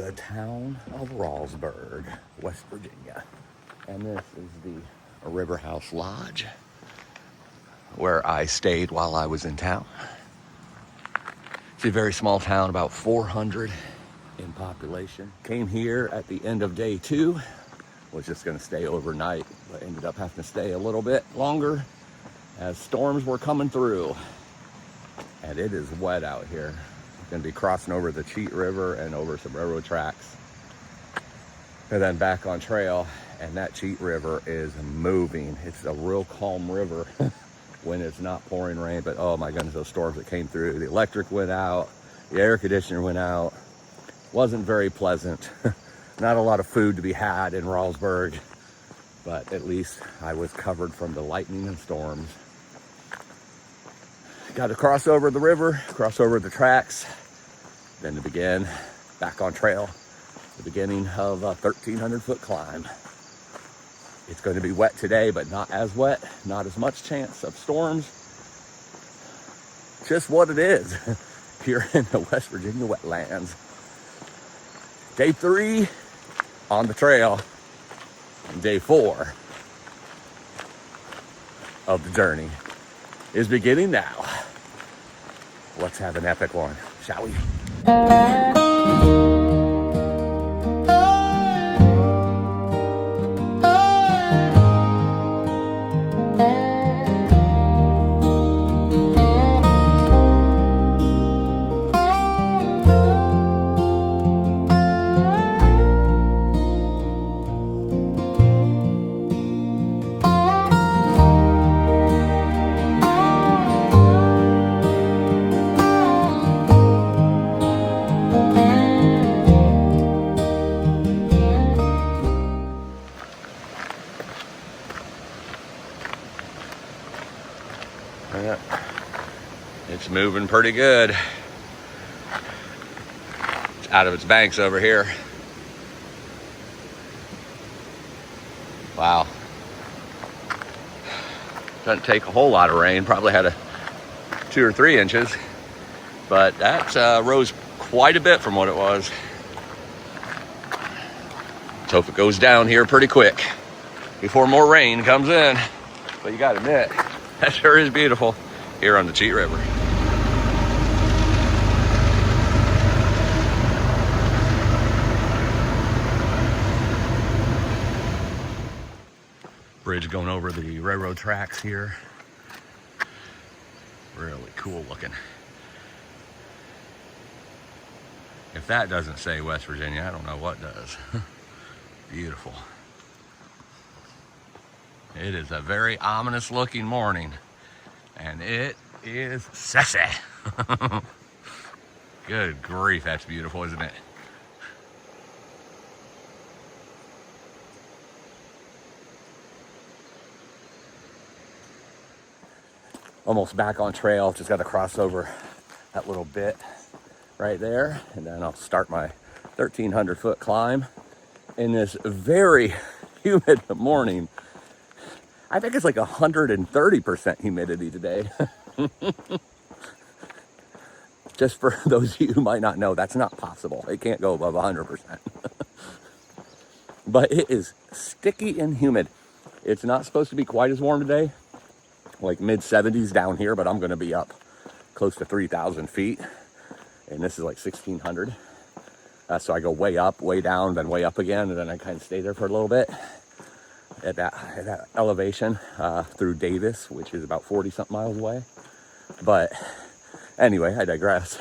the town of Rossburg, West Virginia. And this is the River House Lodge where I stayed while I was in town. It's a very small town, about 400 in population. Came here at the end of day 2. Was just gonna stay overnight, but ended up having to stay a little bit longer as storms were coming through. And it is wet out here. Gonna be crossing over the Cheat River and over some railroad tracks. And then back on trail, and that Cheat River is moving. It's a real calm river when it's not pouring rain, but oh my goodness, those storms that came through. The electric went out, the air conditioner went out. Wasn't very pleasant. Not a lot of food to be had in Rossburg, but at least I was covered from the lightning and storms. Got to cross over the river, cross over the tracks, then to begin back on trail, the beginning of a 1,300-foot climb. It's going to be wet today, but not as wet, not as much chance of storms. Just what it is here in the West Virginia wetlands. Day 3 on the trail, and day 4 of the journey is beginning now. Let's have an epic one, shall we? Yeah, it's moving pretty good. It's out of its banks over here. Wow. Doesn't take a whole lot of rain. Probably had 2 or 3 inches, but that rose quite a bit from what it was. Let's hope it goes down here pretty quick before more rain comes in. But you gotta admit, that sure is beautiful here on the Cheat River. Bridge going over the railroad tracks here. Really cool looking. If that doesn't say West Virginia, I don't know what does. Beautiful. It is a very ominous looking morning, and it is sassy. Good grief, that's beautiful, isn't it? Almost back on trail, just got to cross over that little bit right there, and then I'll start my 1,300-foot climb in this very humid morning. I think it's like 130% humidity today. Just for those of you who might not know, that's not possible. It can't go above 100%. But it is sticky and humid. It's not supposed to be quite as warm today, like mid-70s down here, but I'm going to be up close to 3,000 feet. And this is like 1,600. So I go way up, way down, then way up again, and then I kind of stay there for a little bit. At that elevation through Davis, which is about 40-something miles away. But anyway, I digress.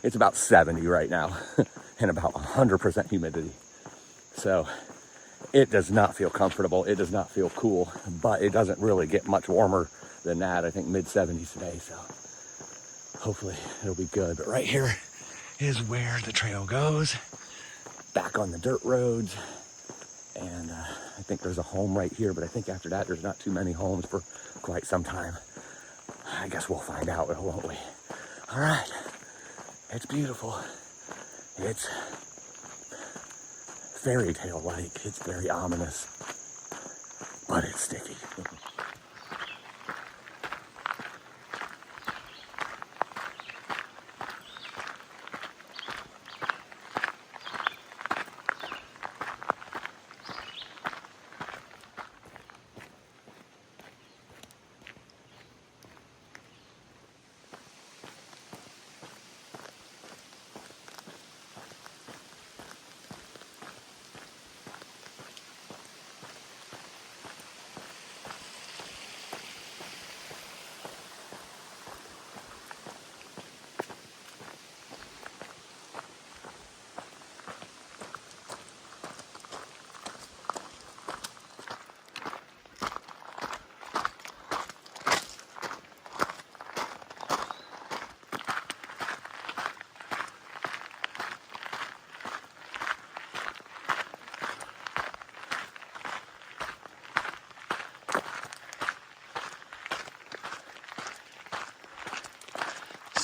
It's about 70 right now and about 100% humidity. So it does not feel comfortable. It does not feel cool, but it doesn't really get much warmer than that. I think mid-70s today, so hopefully it'll be good. But right here is where the trail goes, back on the dirt roads. And I think there's a home right here, but I think after that, there's not too many homes for quite some time. I guess we'll find out, won't we? All right, it's beautiful. It's fairy tale-like. It's very ominous, but it's sticky.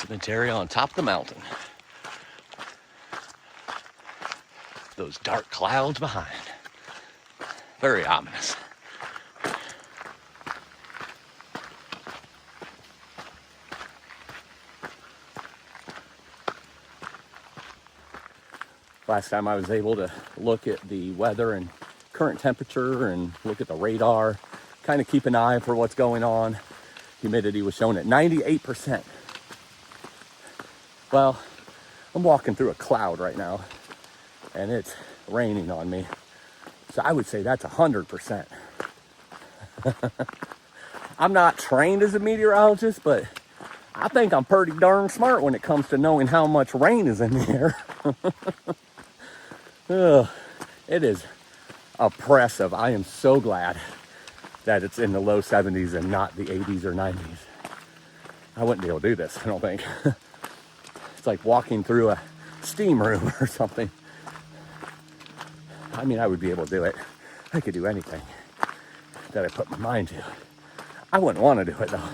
cemetery on top of the mountain. Those dark clouds behind. Very ominous. Last time I was able to look at the weather and current temperature and look at the radar, kind of keep an eye for what's going on. Humidity was shown at 98%. Well, I'm walking through a cloud right now and it's raining on me. So I would say that's 100%. I'm not trained as a meteorologist, but I think I'm pretty darn smart when it comes to knowing how much rain is in the air. It is oppressive. I am so glad that it's in the low 70s and not the 80s or 90s. I wouldn't be able to do this, I don't think. It's like walking through a steam room or something. I mean, I would be able to do it. I could do anything that I put my mind to. I wouldn't want to do it though.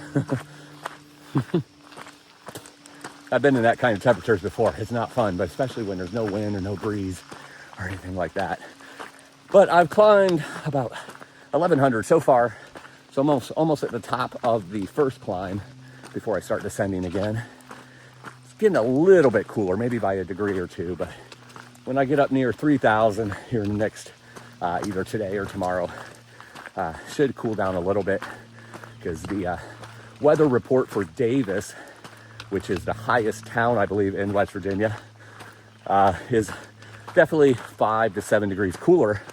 I've been in that kind of temperatures before. It's not fun, but especially when there's no wind or no breeze or anything like that. But I've climbed about 1,100 so far. So almost at the top of the first climb before I start descending again. It's getting a little bit cooler, maybe by a degree or two, but when I get up near 3,000 here in the next, either today or tomorrow, should cool down a little bit because the weather report for Davis, which is the highest town, I believe, in West Virginia, is definitely 5 to 7 degrees cooler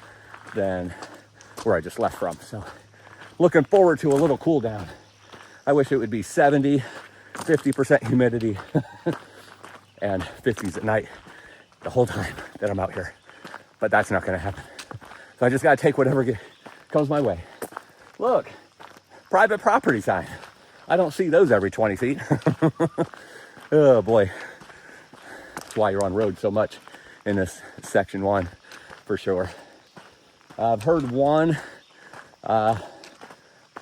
than where I just left from. So looking forward to a little cool down. I wish it would be 70, 50% humidity and 50s at night the whole time that I'm out here. But that's not gonna happen. So I just gotta take whatever comes my way. Look, private property sign. I don't see those every 20 feet. Oh boy. That's why you're on road so much in this section 1, for sure. I've heard one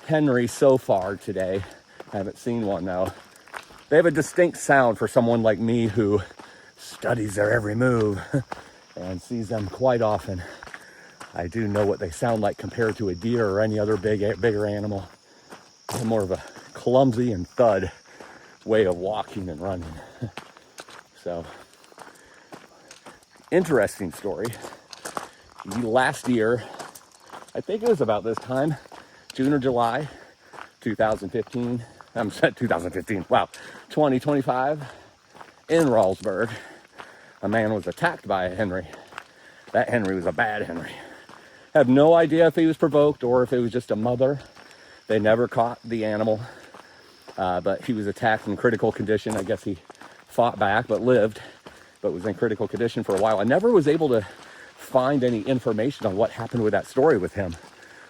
Henry so far today. I haven't seen one though. They have a distinct sound for someone like me who studies their every move and sees them quite often. I do know what they sound like compared to a deer or any other bigger animal. They're more of a clumsy and thud way of walking and running. So, interesting story. Last year, I think it was about this time, June or July, 2015. 2025, in Rossburg, a man was attacked by a Henry. That Henry was a bad Henry. I have no idea if he was provoked or if it was just a mother. They never caught the animal, but he was attacked in critical condition. I guess he fought back, but lived, but was in critical condition for a while. I never was able to find any information on what happened with that story with him.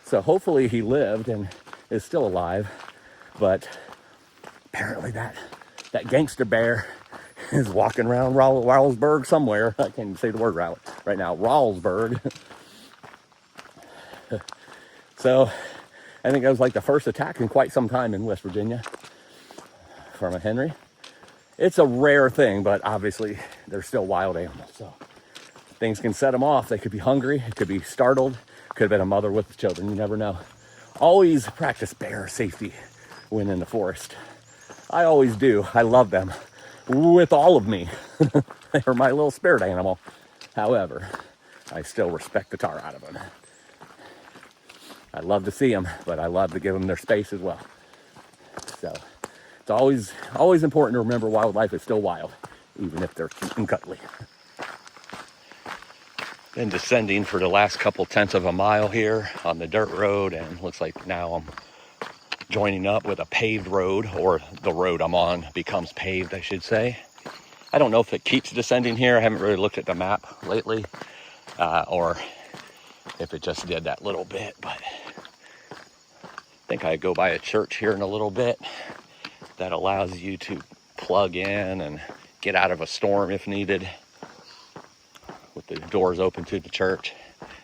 So hopefully he lived and is still alive, but apparently that gangster bear is walking around Rossburg somewhere. I can't even say the word right now. Rossburg. So I think that was like the first attack in quite some time in West Virginia from a Henry. It's a rare thing, but obviously they're still wild animals. So things can set them off. They could be hungry. It could be startled. Could have been a mother with children. You never know. Always practice bear safety when in the forest. I always do. I love them with all of me. They're my little spirit animal. However, I still respect the tar out of them. I love to see them, but I love to give them their space as well. So it's always important to remember wildlife is still wild, even if they're cute and cuddly. Been descending for the last couple tenths of a mile here on the dirt road, and looks like now I'm joining up with a paved road, or the road I'm on becomes paved, I should say. I don't know if it keeps descending here. I haven't really looked at the map lately, or if it just did that little bit, but I think I go by a church here in a little bit that allows you to plug in and get out of a storm if needed, with the doors open to the church.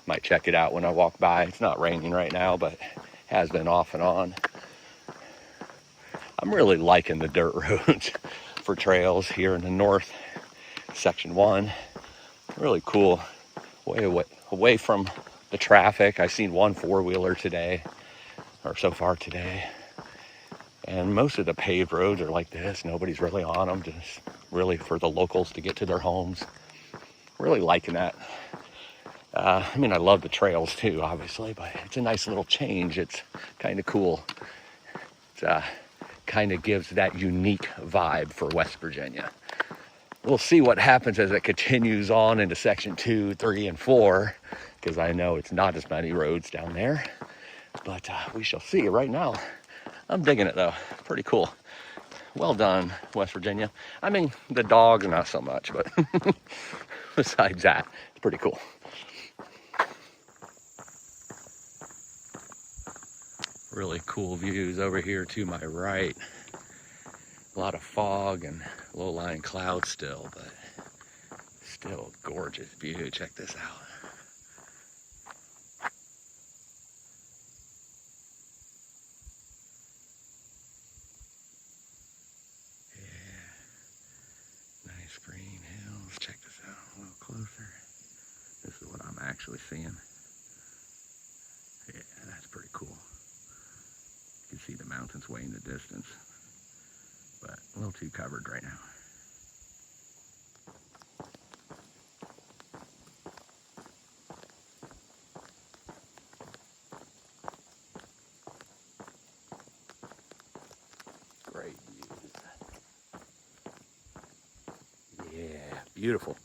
Might check it out when I walk by. It's not raining right now, but has been off and on. I'm really liking the dirt roads. for trails here in the north, section 1. Really cool, way away from the traffic. I've seen one 4-wheeler today, or so far today. And most of the paved roads are like this. Nobody's really on them, just really for the locals to get to their homes. Really liking that. I mean, I love the trails too, obviously, but it's a nice little change. It's kind of cool. It kind of gives that unique vibe for West Virginia. We'll see what happens as it continues on into section 2, 3, and 4, because I know it's not as many roads down there, but we shall see. Right now, I'm digging it though. Pretty cool. Well done, West Virginia. I mean, the dogs, not so much, but besides that, it's pretty cool. Really cool views over here to my right. A lot of fog and low-lying clouds still, but still a gorgeous view. Check this out. Yeah, nice green hills. Check this out a little closer. This is what I'm actually seeing. Yeah, that's pretty cool. You can see the mountains way in the distance, but a little too covered right now. Great views. Yeah, beautiful.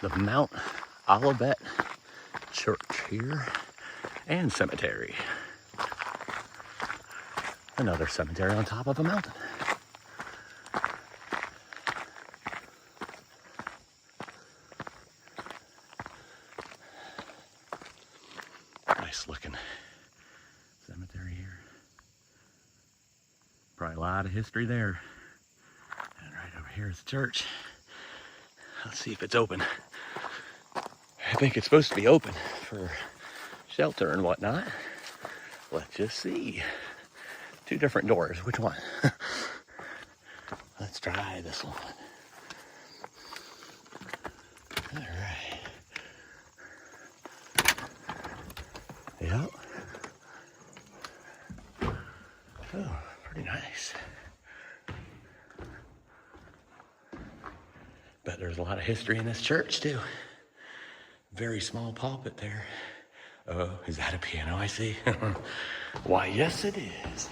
The Mount Olivet Church here and cemetery. Another cemetery on top of a mountain. Nice looking cemetery here. Probably a lot of history there. And right over here is the church. Let's see if it's open. I think it's supposed to be open for shelter and whatnot. Let's just see. 2 different doors. Which one? Let's try this one. All right. Yep. Oh, pretty nice. Bet there's a lot of history in this church too. Very small pulpit there. Oh, is that a piano I see? Why, yes it is.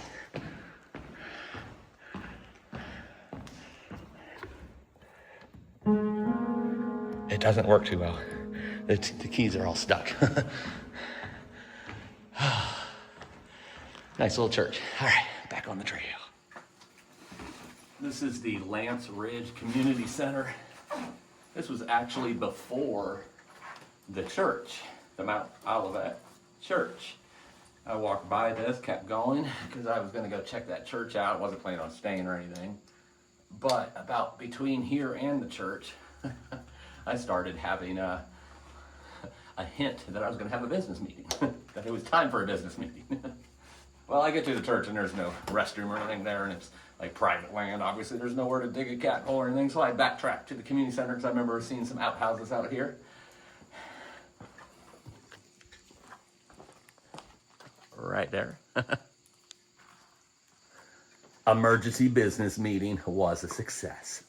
It doesn't work too well. The keys are all stuck. Nice little church. All right, back on the trail. This is the Lance Ridge Community Center. This was actually before the church, the Mount Olivet Church. I walked by this, kept going, because I was going to go check that church out. I wasn't planning on staying or anything. But about between here and the church, I started having a hint that I was going to have a business meeting, that it was time for a business meeting. Well, I get to the church and there's no restroom or anything there, and it's like private land. Obviously, there's nowhere to dig a cat hole or anything, so I backtracked to the community center because I remember seeing some outhouses out here. Right there. Emergency business meeting was a success.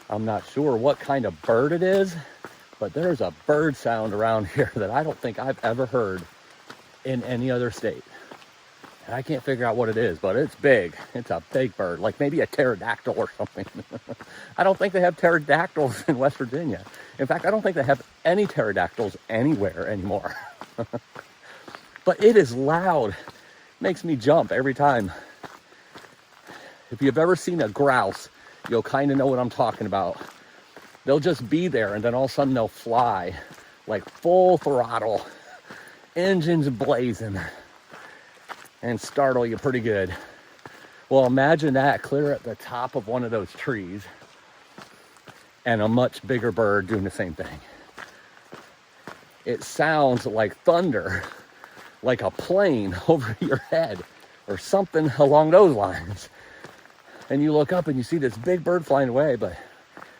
I'm not sure what kind of bird it is, but there's a bird sound around here that I don't think I've ever heard in any other state. And I can't figure out what it is, but it's big. It's a big bird, like maybe a pterodactyl or something. I don't think they have pterodactyls in West Virginia. In fact, I don't think they have any pterodactyls anywhere anymore. But it is loud. Makes me jump every time. If you've ever seen a grouse, you'll kind of know what I'm talking about. They'll just be there and then all of a sudden they'll fly like full throttle, engines blazing, and startle you pretty good. Well, imagine that clear at the top of one of those trees and a much bigger bird doing the same thing. It sounds like thunder, like a plane over your head or something along those lines. And you look up and you see this big bird flying away, but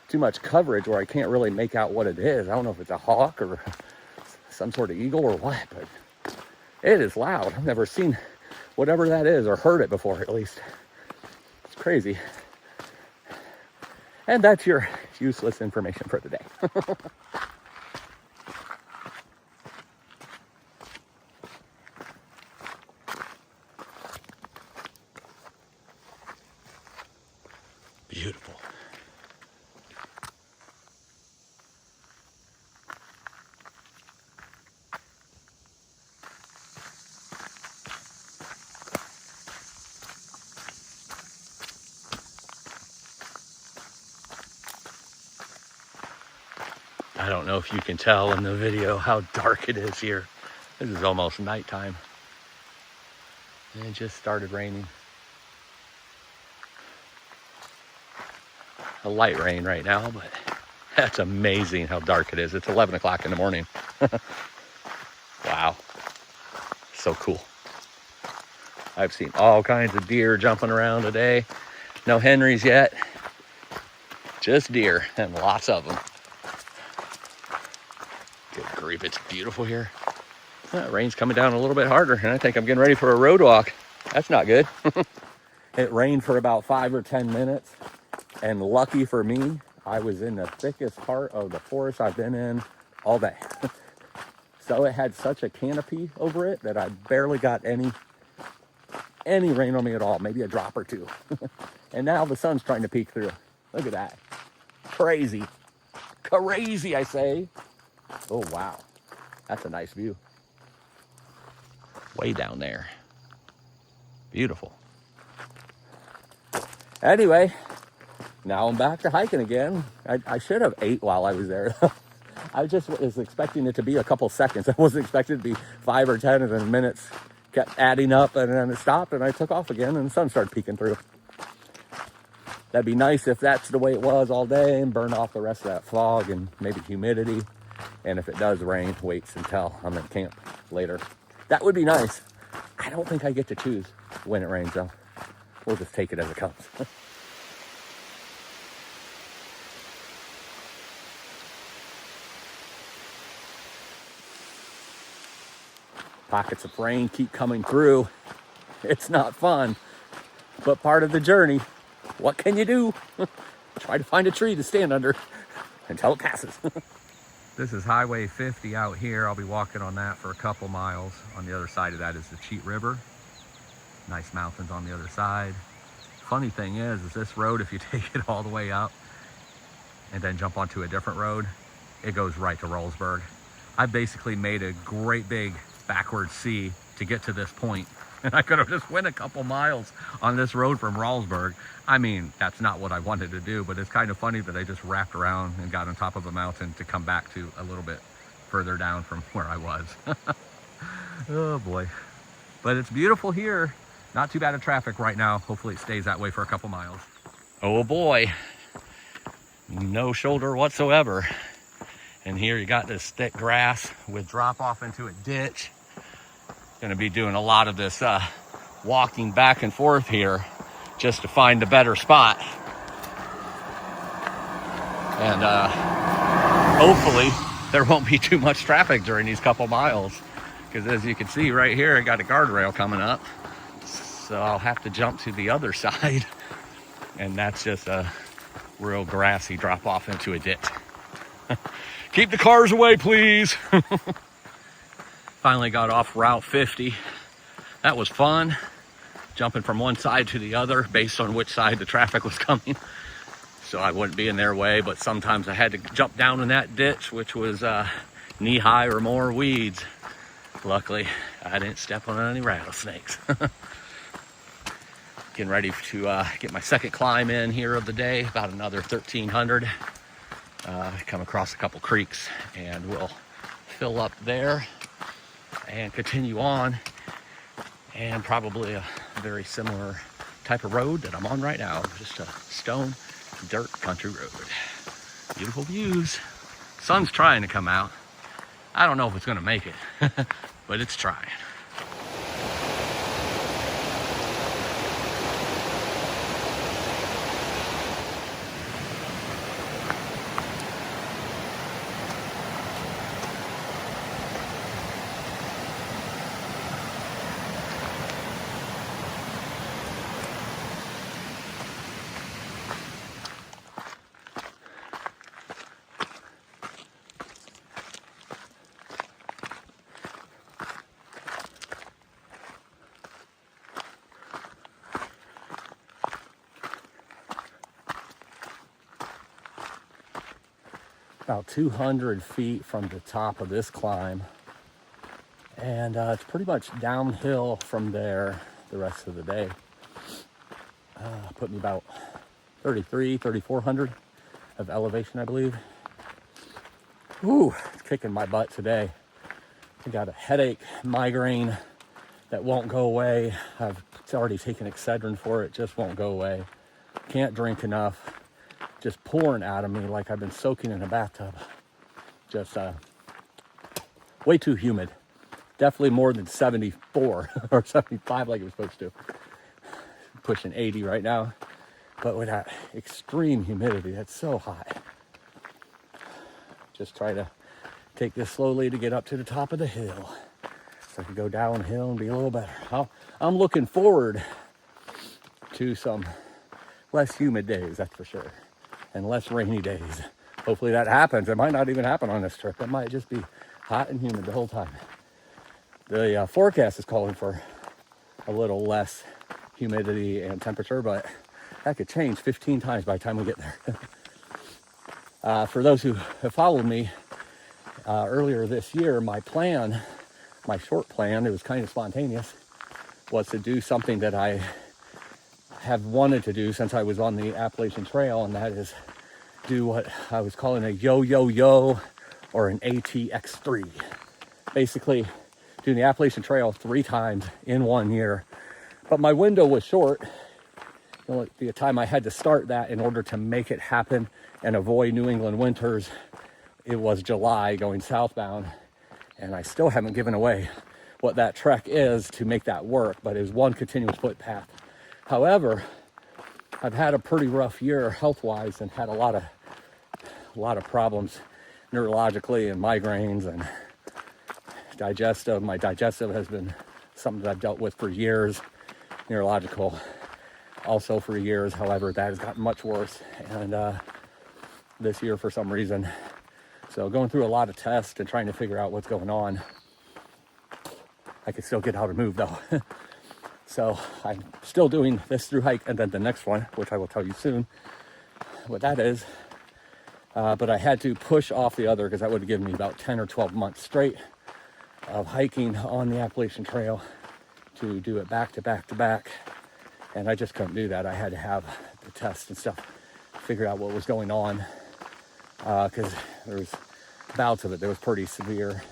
too much coverage where I can't really make out what it is. I don't know if it's a hawk or some sort of eagle or what, but it is loud. I've never seen whatever that is or heard it before, at least. It's crazy. And that's your useless information for the day. Beautiful. I don't know if you can tell in the video how dark it is here. This is almost nighttime. And it just started raining. A light rain right now, but that's amazing how dark it is. It's 11 o'clock in the morning. Wow. So cool. I've seen all kinds of deer jumping around today. No Henrys yet. Just deer, and lots of them. Good grief, it's beautiful here. Rain's coming down a little bit harder, and I think I'm getting ready for a road walk. That's not good. It rained for about 5 or 10 minutes, and lucky for me, I was in the thickest part of the forest I've been in all day. So it had such a canopy over it that I barely got any rain on me at all, maybe a drop or two. And now the sun's trying to peek through. Look at that. Crazy. Crazy, I say. Oh, wow. That's a nice view. Way down there. Beautiful. Anyway, now I'm back to hiking again. I should have ate while I was there. I just was expecting it to be a couple seconds. I wasn't expecting it to be 5 or 10, and then minutes kept adding up, and then it stopped, and I took off again, and the sun started peeking through. That'd be nice if that's the way it was all day and burn off the rest of that fog and maybe humidity. And if it does rain, waits until I'm in camp later. That would be nice. I don't think I get to choose when it rains, though. We'll just take it as it comes. Pockets of rain keep coming through. It's not fun, but part of the journey. What can you do? Try to find a tree to stand under until it passes. This is Highway 50 out here. I'll be walking on that for a couple miles. On the other side of that is the Cheat River. Nice mountains on the other side. Funny thing is this road, if you take it all the way up and then jump onto a different road, it goes right to Rossburg. I basically made a great big backward C to get to this point. And I could have just went a couple miles on this road from Rossburg. I mean, that's not what I wanted to do, but it's kind of funny that I just wrapped around and got on top of a mountain to come back to a little bit further down from where I was. Oh boy. But it's beautiful here. Not too bad of traffic right now. Hopefully it stays that way for a couple miles. Oh boy. No shoulder whatsoever. And here you got this thick grass with drop off into a ditch. Going to be doing a lot of this walking back and forth here just to find a better spot. And hopefully there won't be too much traffic during these couple miles, because as you can see right here, I got a guardrail coming up. So I'll have to jump to the other side. And that's just a real grassy drop off into a ditch. Keep the cars away, please. Finally got off Route 50. That was fun, jumping from one side to the other based on which side the traffic was coming, so I wouldn't be in their way. But sometimes I had to jump down in that ditch, which was knee-high or more weeds. Luckily, I didn't step on any rattlesnakes. Getting ready to get my second climb in here of the day, about another 1,300. Come across a couple creeks, and we'll fill up there and continue on, and probably a very similar type of road that I'm on right now, just a stone dirt country road. Beautiful views. Sun's trying to come out. I don't know if it's gonna make it, but it's trying. About 200 feet from the top of this climb, and it's pretty much downhill from there the rest of the day. Put me about 3,400 of elevation, I believe. Ooh, it's kicking my butt today. I got a headache, migraine that won't go away. I've already taken Excedrin for it, just won't go away. Can't drink enough. Just pouring out of me like I've been soaking in a bathtub. Just way too humid. Definitely more than 74 or 75 like it was supposed to. Pushing 80 right now. But with that extreme humidity, that's so hot. Just try to take this slowly to get up to the top of the hill, so I can go downhill and be a little better. I'm looking forward to some less humid days, that's for sure. And less rainy days. Hopefully that happens. It might not even happen on this trip. It might just be hot and humid the whole time. The forecast is calling for a little less humidity and temperature, but that could change 15 times by the time we get there. For those who have followed me earlier this year, my plan, my short plan, it was kind of spontaneous, was to do something that I have wanted to do since I was on the Appalachian Trail, and that is do what I was calling a yo-yo-yo or an ATX3. Basically, doing the Appalachian Trail 3 times in 1 year. But my window was short. The time I had to start that in order to make it happen and avoid New England winters, it was July going southbound, and I still haven't given away what that trek is to make that work, but it was one continuous footpath. However, I've had a pretty rough year health-wise and had a lot of problems neurologically and migraines and digestive. My digestive has been something that I've dealt with for years. Neurological also for years. However, that has gotten much worse, and this year for some reason. So going through a lot of tests and trying to figure out what's going on. I can still get out and move though. So I'm still doing this through hike and then the next one, which I will tell you soon what that is. But I had to push off the other because that would have given me about 10 or 12 months straight of hiking on the Appalachian Trail to do it back to back to back. And I just couldn't do that. I had to have the tests and stuff, figure out what was going on. Because there was bouts of it that was pretty severe.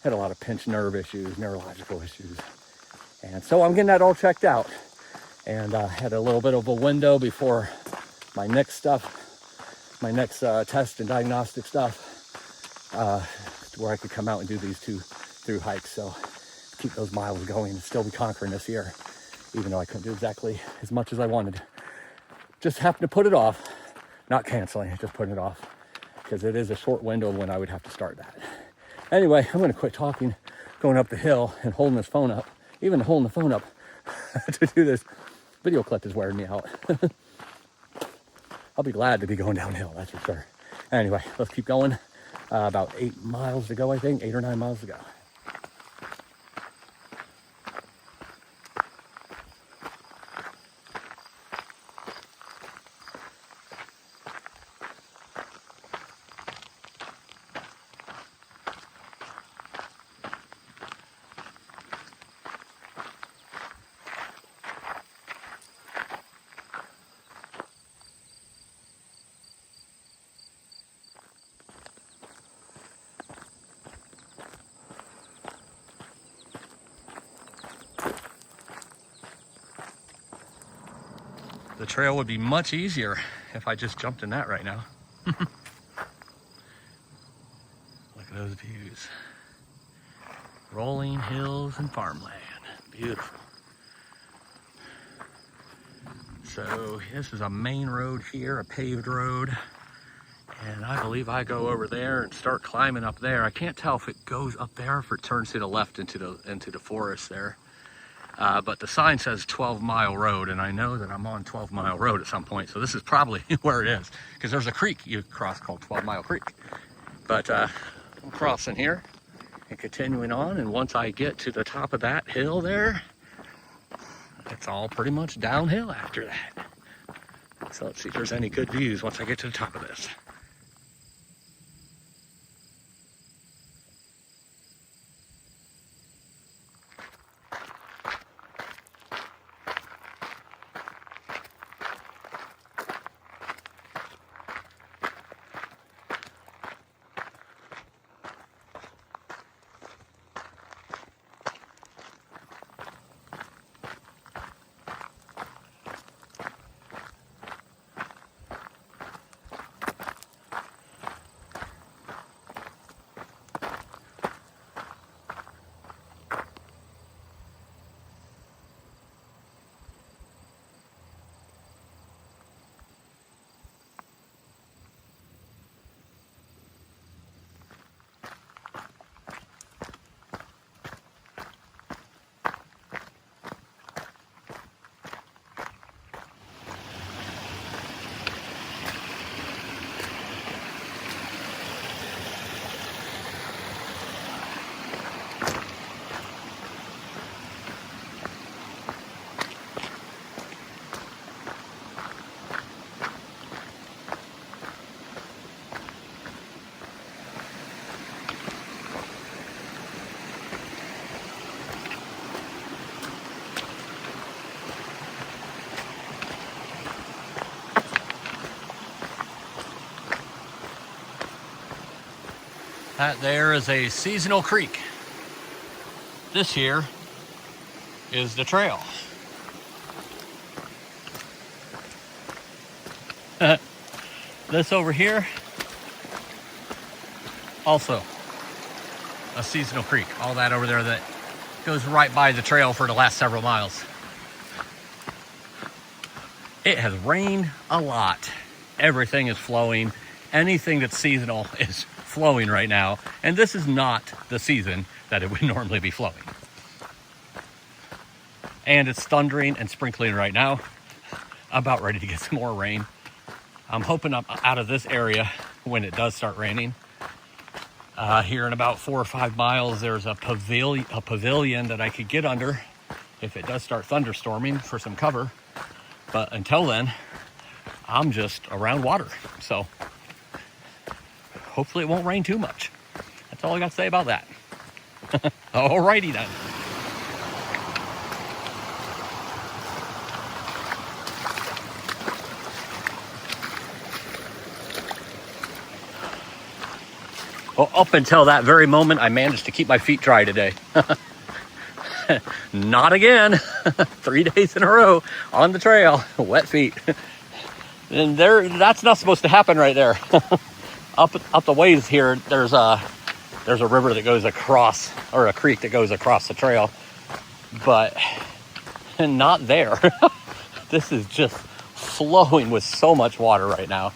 Had a lot of pinched nerve issues, neurological issues. And so I'm getting that all checked out. And had a little bit of a window before my next test and diagnostic stuff, where I could come out and do these 2 through hikes. So keep those miles going and still be conquering this year, even though I couldn't do exactly as much as I wanted. Just happened to put it off, not canceling, just putting it off, because it is a short window when I would have to start that. Anyway, I'm going to quit talking, going up the hill and holding this phone up. Even holding the phone up to do this video clip is wearing me out. I'll be glad to be going downhill, that's for sure. Anyway, let's keep going. About 8 miles to go, I think, 8 or 9 miles to go. The trail would be much easier if I just jumped in that right now. Look at those views. Rolling hills and farmland. Beautiful. So this is a main road here, a paved road. And I believe I go over there and start climbing up there. I can't tell if it goes up there or if it turns to the left into the forest there. But the sign says 12-mile road, and I know that I'm on 12-mile road at some point, so this is probably where it is, because there's a creek you cross called 12-mile creek. But I'm crossing here and continuing on, and once I get to the top of that hill there, it's all pretty much downhill after that. So let's see if there's any good views once I get to the top of this. That there is a seasonal creek. This here is the trail. This over here, also a seasonal creek. All that over there that goes right by the trail for the last several miles. It has rained a lot. Everything is flowing. Anything that's seasonal is flowing right now, and this is not the season that it would normally be flowing. And it's thundering and sprinkling right now. About ready to get some more rain. I'm hoping I'm out of this area when it does start raining. Here in about 4 or 5 miles, there's a pavilion that I could get under if it does start thunderstorming for some cover. But until then, I'm just around water. So hopefully it won't rain too much. That's all I got to say about that. Alrighty then. Well, up until that very moment, I managed to keep my feet dry today. Not again. 3 days in a row on the trail, wet feet. And that's not supposed to happen right there. Up the ways here, there's a river that goes across, or a creek that goes across the trail, but not there. This is just flowing with so much water right now.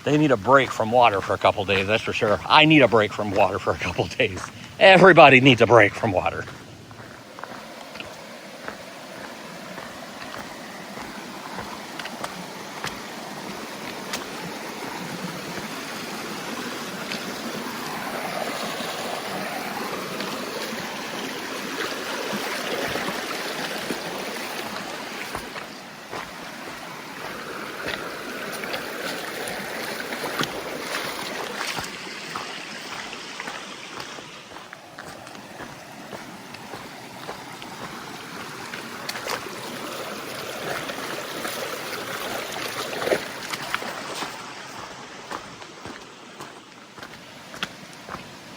They need a break from water for a couple days, that's for sure. I need a break from water for a couple days. Everybody needs a break from water.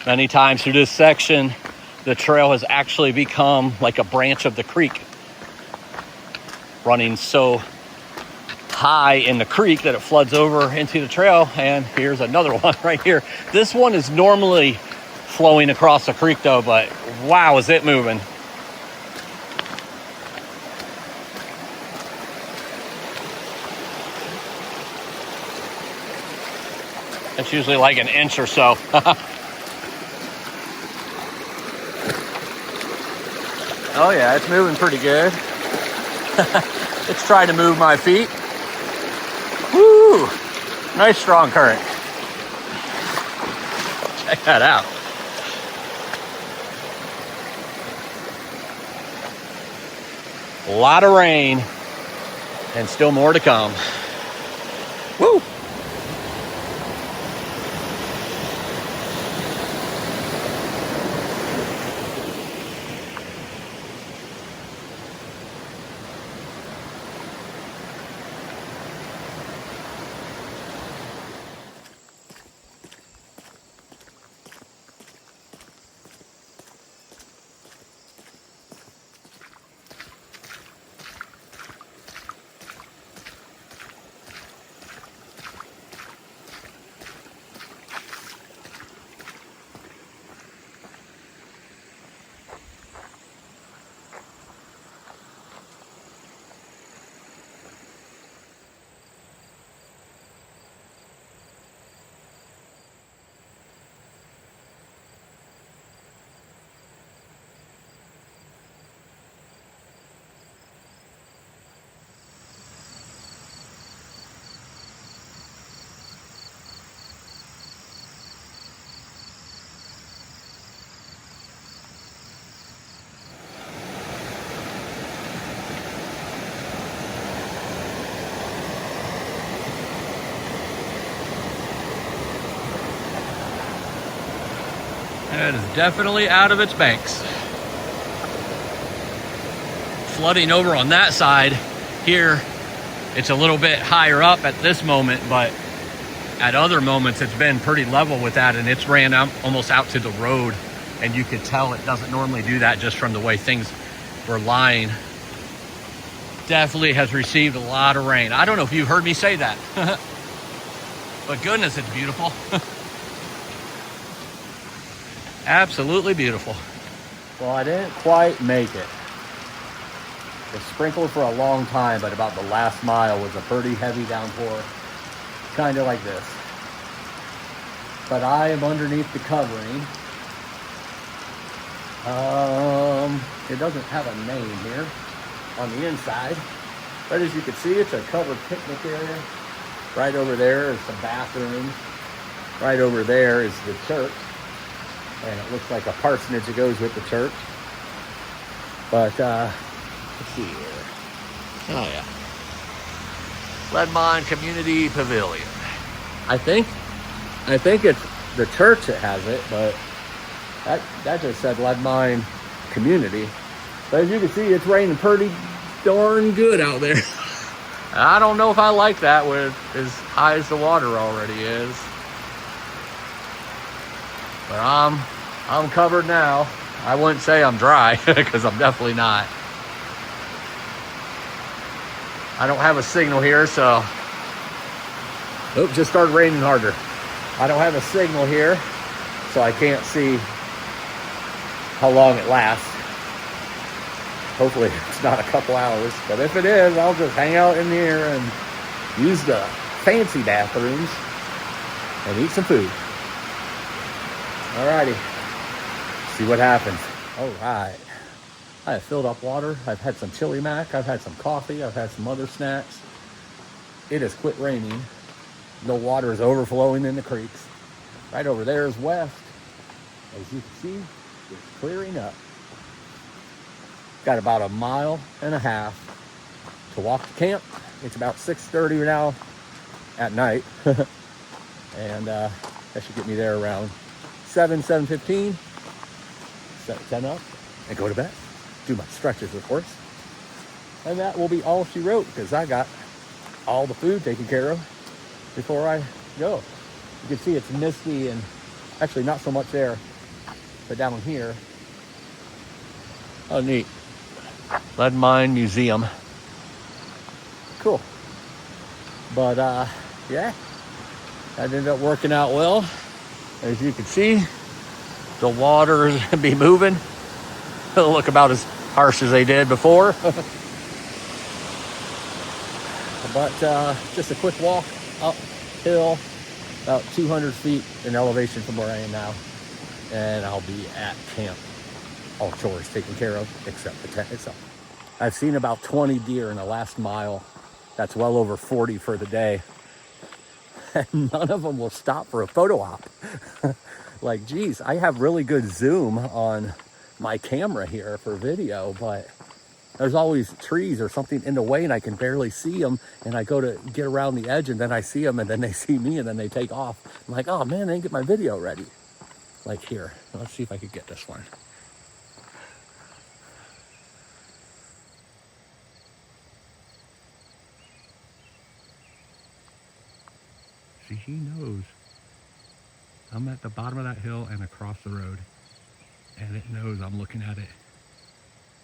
Many times through this section, the trail has actually become like a branch of the creek, running so high in the creek that it floods over into the trail. And here's another one right here. This one is normally flowing across the creek though, but wow, is it moving. It's usually like an inch or so. Oh yeah, it's moving pretty good. It's trying to move my feet. Woo! Nice strong current. Check that out. A lot of rain and still more to come. Woo! It is definitely out of its banks. Flooding over on that side. Here, it's a little bit higher up at this moment, but at other moments it's been pretty level with that, and it's ran out, almost out to the road, and you could tell it doesn't normally do that just from the way things were lying. Definitely has received a lot of rain. I don't know if you heard me say that, but goodness, it's beautiful. Absolutely beautiful. Well, I didn't quite make it. It sprinkled for a long time, but about the last mile was a pretty heavy downpour, kind of like this. But I am underneath the covering. It doesn't have a name here on the inside, but as you can see, it's a covered picnic area. Right over there is some bathrooms. Right over there is the church. And it looks like a parsonage that goes with the church. But, let's see here. Oh, yeah. Leadmine Community Pavilion. I think it's the church that has it, but that just said Leadmine Community. But as you can see, it's raining pretty darn good out there. I don't know if I like that with as high as the water already is. But I'm covered now. I wouldn't say I'm dry, because I'm definitely not. I don't have a signal here, so... Oop, just started raining harder. I don't have a signal here, so I can't see how long it lasts. Hopefully it's not a couple hours, but if it is, I'll just hang out in here and use the fancy bathrooms and eat some food. Alrighty, see what happens. All right, I have filled up water. I've had some chili mac. I've had some coffee. I've had some other snacks. It has quit raining. No water is overflowing in the creeks. Right over there is west. As you can see, it's clearing up. Got about 1.5 miles to walk to camp. It's about 6:30 now at night. And that should get me there around 7:15. Set 10 up and go to bed. Do my stretches, of course. And that will be all she wrote, because I got all the food taken care of before I go. You can see it's misty, and actually not so much there. But down here, oh neat, lead mine museum. Cool. But yeah, that ended up working out well. As you can see, the water is gonna be moving. It'll look about as harsh as they did before. But just a quick walk uphill, about 200 feet in elevation from where I am now. And I'll be at camp. All chores taken care of, except the tent itself. I've seen about 20 deer in the last mile. That's well over 40 for the day. And none of them will stop for a photo op. Like, geez, I have really good zoom on my camera here for video, but there's always trees or something in the way and I can barely see them. And I go to get around the edge and then I see them and then they see me and then they take off. I'm like, oh man, I didn't get my video ready. Like here, let's see if I could get this one. See, he knows I'm at the bottom of that hill and across the road, and it knows I'm looking at it.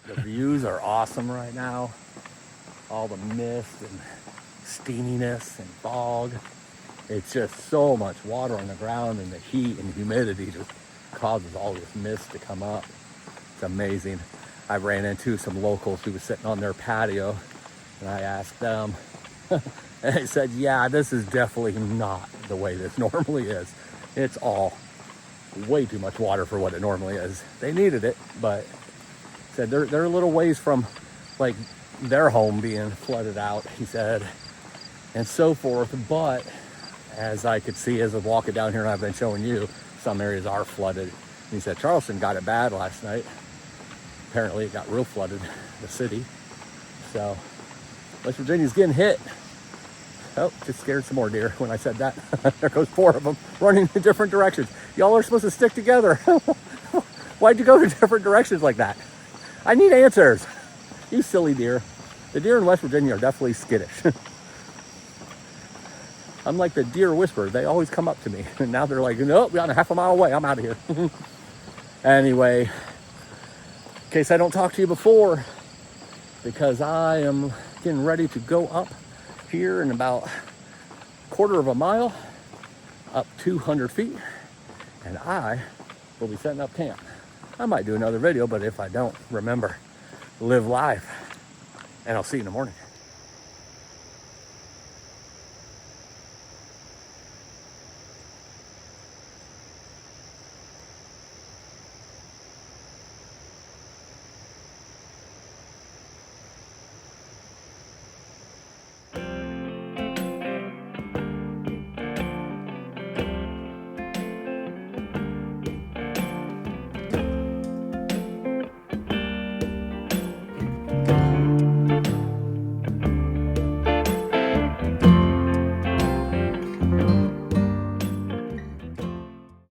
The views are awesome right now. All the mist and steaminess and fog. It's just so much water on the ground, and the heat and humidity just causes all this mist to come up. It's amazing. I ran into some locals who were sitting on their patio, and I asked them, and they said, yeah, this is definitely not the way this normally is. It's all way too much water for what it normally is. They needed it, but said they're a little ways from like their home being flooded out, he said, and so forth. But as I could see as I'm walking down here, and I've been showing you, some areas are flooded. And he said Charleston got it bad last night. Apparently it got real flooded, the city. So West Virginia's getting hit. Oh, just scared some more deer when I said that. There goes 4 of them running in different directions. Y'all are supposed to stick together. Why'd you go to different directions like that? I need answers. You silly deer. The deer in West Virginia are definitely skittish. I'm like the deer whisperer. They always come up to me. And now they're like, nope, we're on a half a mile away. I'm out of here. Anyway, in case I don't talk to you before, because I am getting ready to go up here in about a quarter of a mile, up 200 feet, and I will be setting up camp. I might do another video, but if I don't, remember, live life, and I'll see you in the morning.